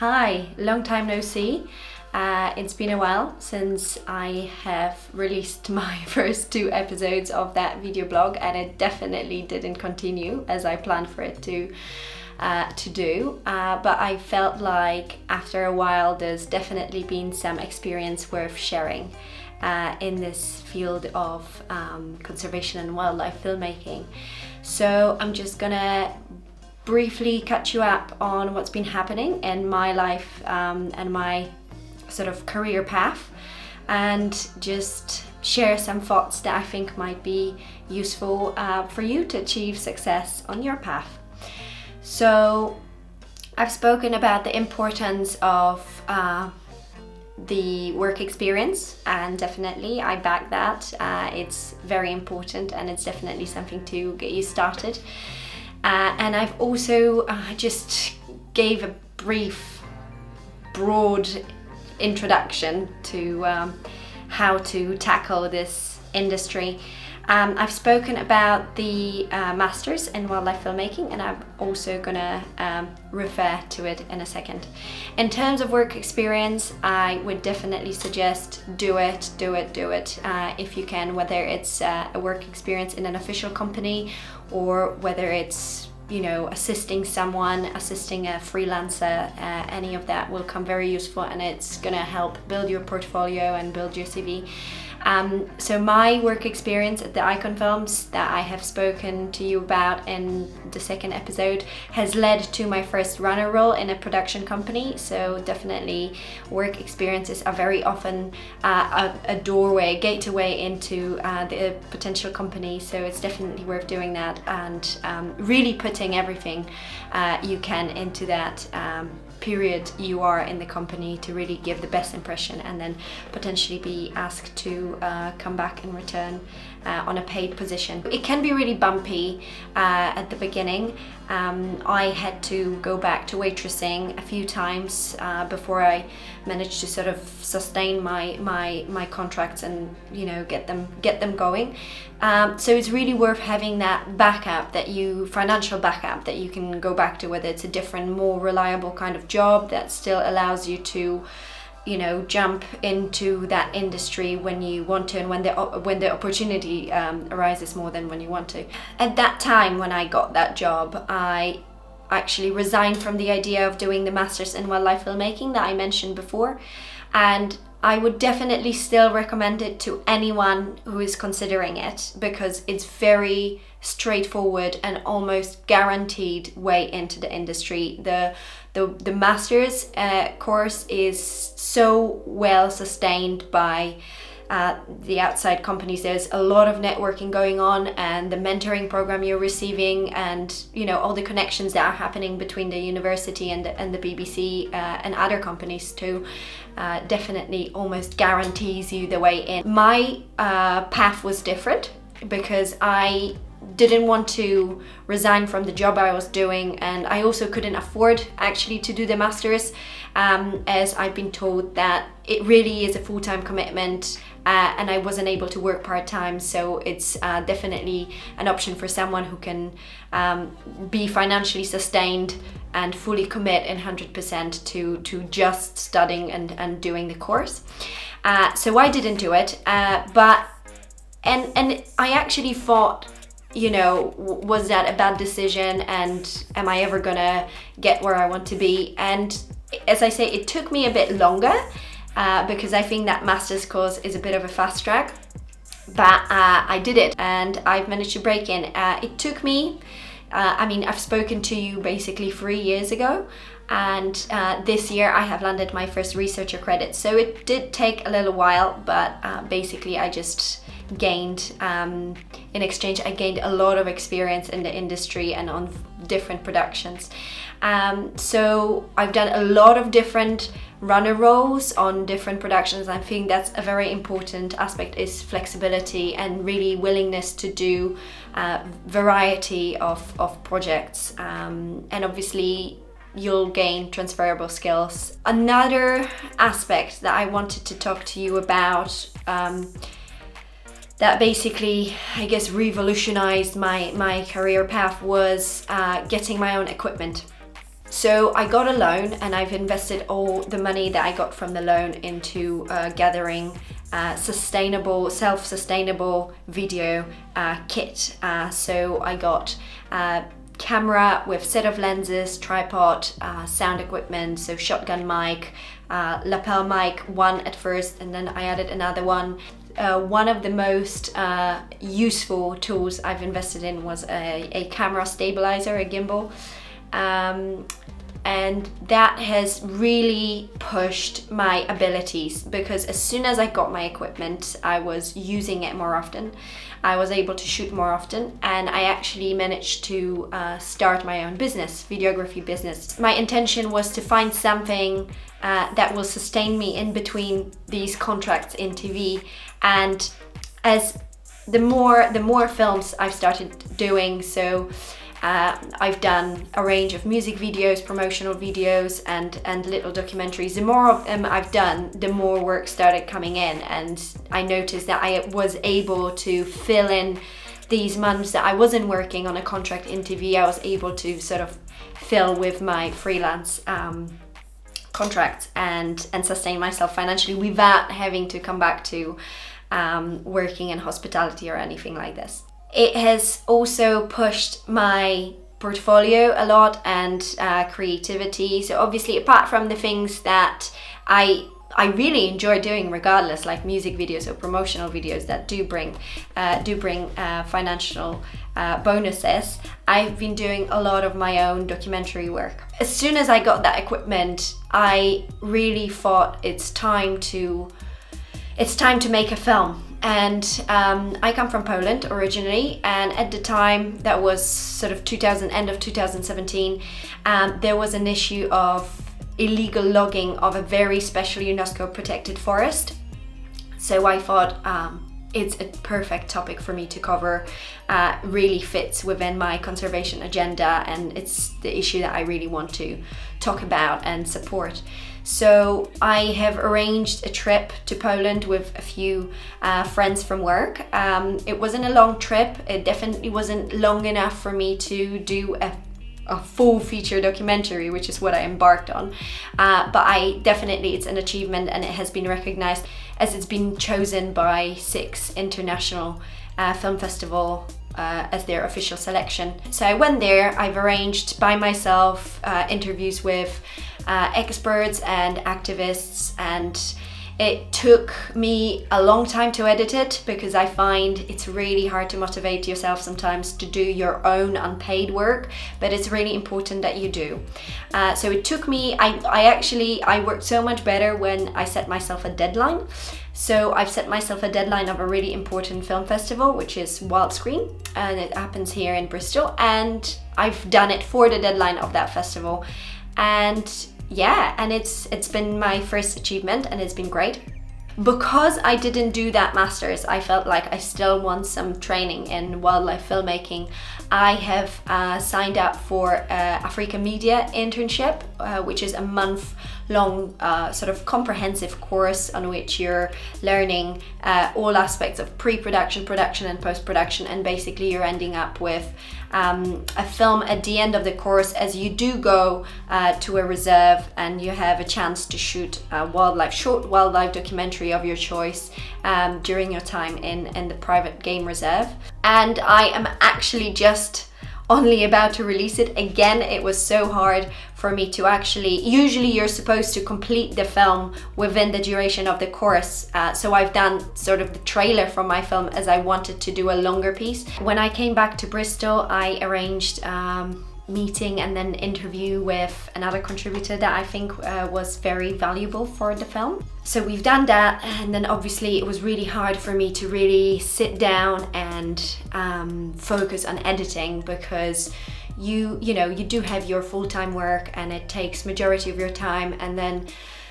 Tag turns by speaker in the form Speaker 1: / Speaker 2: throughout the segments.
Speaker 1: Hi, long time no see. It's been a while since I have released my first 2 episodes of that video blog, and it definitely didn't continue as I planned for it to do. But I felt like after a while there's definitely been some experience worth sharing in this field of conservation and wildlife filmmaking. So I'm just gonna briefly catch you up on what's been happening in my life and my sort of career path, and just share some thoughts that I think might be useful for you to achieve success on your path. So I've spoken about the importance of the work experience, and definitely I back that. It's very important, and it's definitely something to get you started. And I've also just gave a brief, broad introduction to how to tackle this industry. I've spoken about the Masters in Wildlife Filmmaking, and I'm also gonna refer to it in a second. In terms of work experience, I would definitely suggest do it if you can, whether it's a work experience in an official company or whether it's, you know, assisting someone, assisting a freelancer. Any of that will come very useful, and it's gonna help build your portfolio and build your CV. So my work experience at the Icon Films that I have spoken to you about in the second episode has led to my first runner role in a production company. So definitely work experiences are very often a doorway, gateway into the potential company. So it's definitely worth doing that, and really putting everything you can into that period you are in the company to really give the best impression, and then potentially be asked to come back in return on a paid position. It can be really bumpy at the beginning. I had to go back to waitressing a few times before I managed to sort of sustain my contracts and, you know, get them going. So it's really worth having that backup, financial backup that you can go back to, whether it's a different, more reliable kind of job that still allows you to, you know, jump into that industry when you want to, and when the opportunity arises more than when you want to. At that time, when I got that job, I actually resigned from the idea of doing the Masters in Wildlife Filmmaking that I mentioned before, and I would definitely still recommend it to anyone who is considering it, because it's very straightforward and almost guaranteed way into the industry. The Masters course is so well sustained by the outside companies. There's a lot of networking going on, and the mentoring program you're receiving, and, you know, all the connections that are happening between the university and the BBC and other companies too, definitely almost guarantees you the way in. My path was different because I didn't want to resign from the job I was doing, and I also couldn't afford actually to do the Masters, as I've been told that it really is a full-time commitment, and I wasn't able to work part-time. So it's definitely an option for someone who can be financially sustained and fully commit in 100% to just studying and doing the course. So I didn't do it, but I actually thought, you know, was that a bad decision, and am I ever gonna get where I want to be? And as I say, it took me a bit longer because I think that Master's course is a bit of a fast track, but I did it, and I've managed to break in. It took me, I've spoken to you basically 3 years ago, and this year I have landed my first researcher credit. So it did take a little while, but basically I just gained, in exchange, I gained a lot of experience in the industry and on different productions. So I've done a lot of different runner roles on different productions. I think that's a very important aspect, is flexibility and really willingness to do variety of projects, and obviously you'll gain transferable skills. Another aspect that I wanted to talk to you about that basically, I guess, revolutionized my career path was getting my own equipment. So I got a loan, and I've invested all the money that I got from the loan into gathering self-sustainable video kit. So I got camera with set of lenses, tripod, sound equipment, so shotgun mic, lapel mic, one at first, and then I added another one. One of the most useful tools I've invested in was a camera stabilizer, a gimbal. And that has really pushed my abilities, because as soon as I got my equipment, I was using it more often. I was able to shoot more often, and I actually managed to start my own business, videography business. My intention was to find something that will sustain me in between these contracts in TV. And as the more films I've started doing, so I've done a range of music videos, promotional videos, and little documentaries. The more of them I've done, the more work started coming in, and I noticed that I was able to fill in these months that I wasn't working on a contract in TV. I was able to sort of fill with my freelance contracts and sustain myself financially without having to come back to working in hospitality or anything like this. It has also pushed my portfolio a lot, and creativity. So obviously, apart from the things that I really enjoy doing regardless, like music videos or promotional videos that do bring financial bonuses, I've been doing a lot of my own documentary work. As soon as I got that equipment, I really thought it's time to make a film. And I come from Poland originally, and at the time, that was sort of end of 2017, there was an issue of illegal logging of a very special UNESCO protected forest. So I thought it's a perfect topic for me to cover, really fits within my conservation agenda, and it's the issue that I really want to talk about and support. So I have arranged a trip to Poland with a few friends from work. It wasn't a long trip. It definitely wasn't long enough for me to do a full feature documentary, which is what I embarked on. But it's an achievement, and it has been recognized as it's been chosen by 6 international film festival as their official selection. So I went there. I've arranged by myself interviews with experts and activists, and it took me a long time to edit it, because I find it's really hard to motivate yourself sometimes to do your own unpaid work, but it's really important that you do. So it took me, I worked so much better when I set myself a deadline. So I've set myself a deadline of a really important film festival, which is Wild Screen, and it happens here in Bristol, and I've done it for the deadline of that festival. And yeah, and it's been my first achievement, and it's been great. Because I didn't do that master's, I felt like I still want some training in wildlife filmmaking. I have signed up for Africa Media internship, which is a month-long sort of comprehensive course on which you're learning all aspects of pre-production, production, and post-production, and basically you're ending up with a film at the end of the course, as you do go to a reserve and you have a chance to shoot a short wildlife documentary of your choice during your time in the private game reserve. And I am actually just only about to release it. Again, it was so hard for me to usually you're supposed to complete the film within the duration of the course. So I've done sort of the trailer for my film, as I wanted to do a longer piece. When I came back to Bristol, I arranged meeting and then interview with another contributor that I think was very valuable for the film. So we've done that, and then obviously it was really hard for me to really sit down and focus on editing, because you do have your full-time work and it takes majority of your time, and then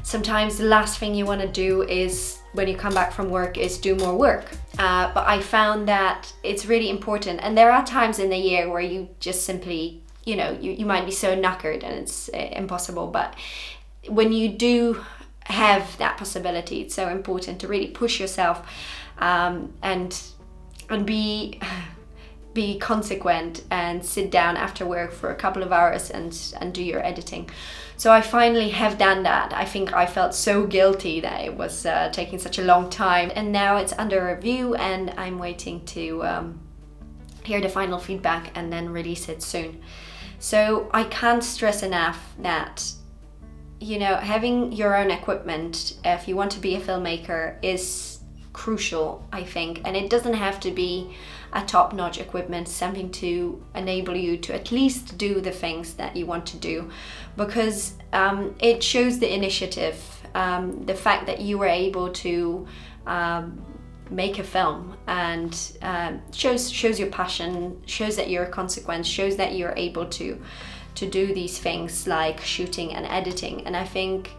Speaker 1: sometimes the last thing you want to do is, when you come back from work, is do more work. But I found that it's really important, and there are times in the year where you just simply you might be so knackered and it's impossible, but when you do have that possibility, it's so important to really push yourself and be be consequent and sit down after work for a couple of hours and do your editing. So I finally have done that. I think I felt so guilty that it was taking such a long time, and now it's under review and I'm waiting to hear the final feedback and then release it soon. So I can't stress enough that, you know, having your own equipment if you want to be a filmmaker is crucial, I think, and it doesn't have to be a top-notch equipment, something to enable you to at least do the things that you want to do, because it shows the initiative, the fact that you were able to make a film, and shows your passion, shows that you're consequent, shows that you're able to do these things like shooting and editing. And I think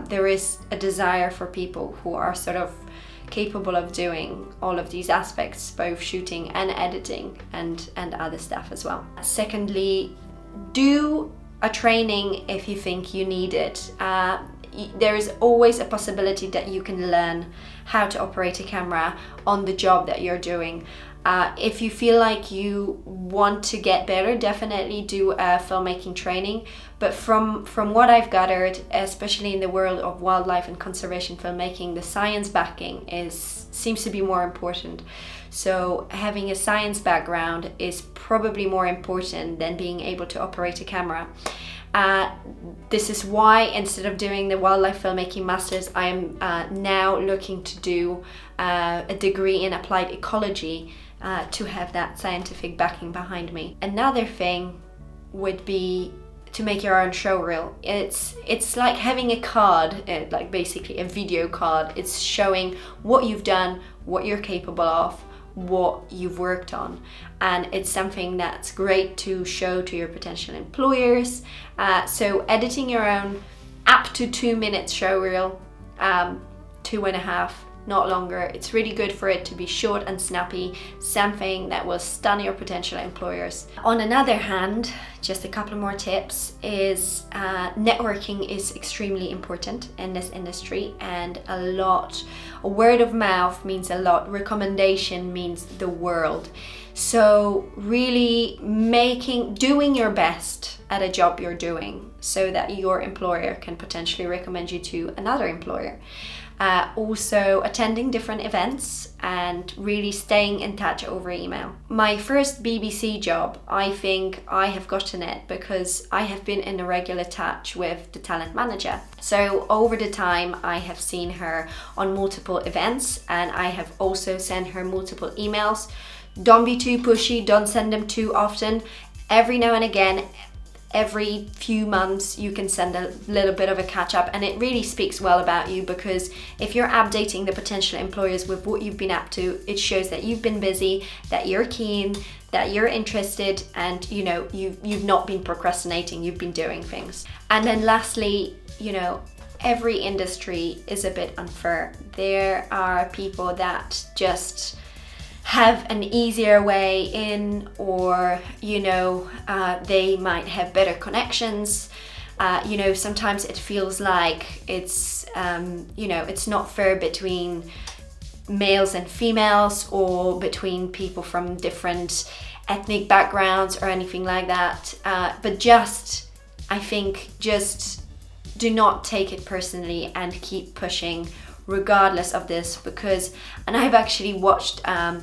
Speaker 1: there is a desire for people who are sort of capable of doing all of these aspects, both shooting and editing and other stuff as well. Secondly, do a training if you think you need it. There is always a possibility that you can learn how to operate a camera on the job that you're doing. If you feel like you want to get better, definitely do a filmmaking training. But from what I've gathered, especially in the world of wildlife and conservation filmmaking, the science backing seems to be more important. So having a science background is probably more important than being able to operate a camera. This is why, instead of doing the wildlife filmmaking masters, I am now looking to do a degree in applied ecology to have that scientific backing behind me. Another thing would be to make your own show reel. It's like having a card, like basically a video card. It's showing what you've done, what you're capable of, what you've worked on, and it's something that's great to show to your potential employers. So editing your own up to 2 minutes show reel, 2.5, not longer. It's really good for it to be short and snappy, something that will stun your potential employers. On another hand, just a couple more tips is networking is extremely important in this industry, and a word of mouth means a lot. Recommendation means the world. So really doing your best at a job you're doing so that your employer can potentially recommend you to another employer. Also attending different events and really staying in touch over email. My first BBC job, I think I have gotten it because I have been in a regular touch with the talent manager. So over the time I have seen her on multiple events, and I have also sent her multiple emails. Don't be too pushy, don't send them too often. Every now and again, every few months, you can send a little bit of a catch up, and it really speaks well about you, because if you're updating the potential employers with what you've been up to, it shows that you've been busy, that you're keen, that you're interested, and you know, you've not been procrastinating, you've been doing things. And then lastly, you know, every industry is a bit unfair. There are people that just have an easier way in, or you know, they might have better connections. You know, sometimes it feels like it's you know, it's not fair between males and females, or between people from different ethnic backgrounds or anything like that. But I think just do not take it personally and keep pushing regardless of this, and I've actually watched a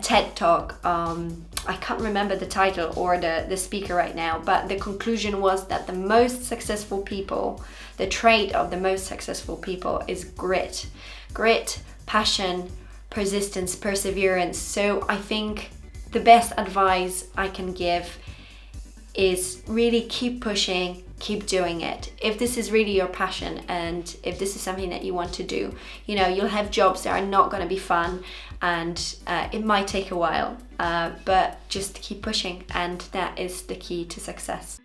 Speaker 1: TED talk, I can't remember the title or the speaker right now, but the conclusion was that the most successful people, the trait of the most successful people is grit, passion, persistence, perseverance. So I think the best advice I can give is really keep pushing, keep doing it. If this is really your passion, and if this is something that you want to do, you know, you'll have jobs that are not going to be fun, and it might take a while, but just keep pushing, and that is the key to success.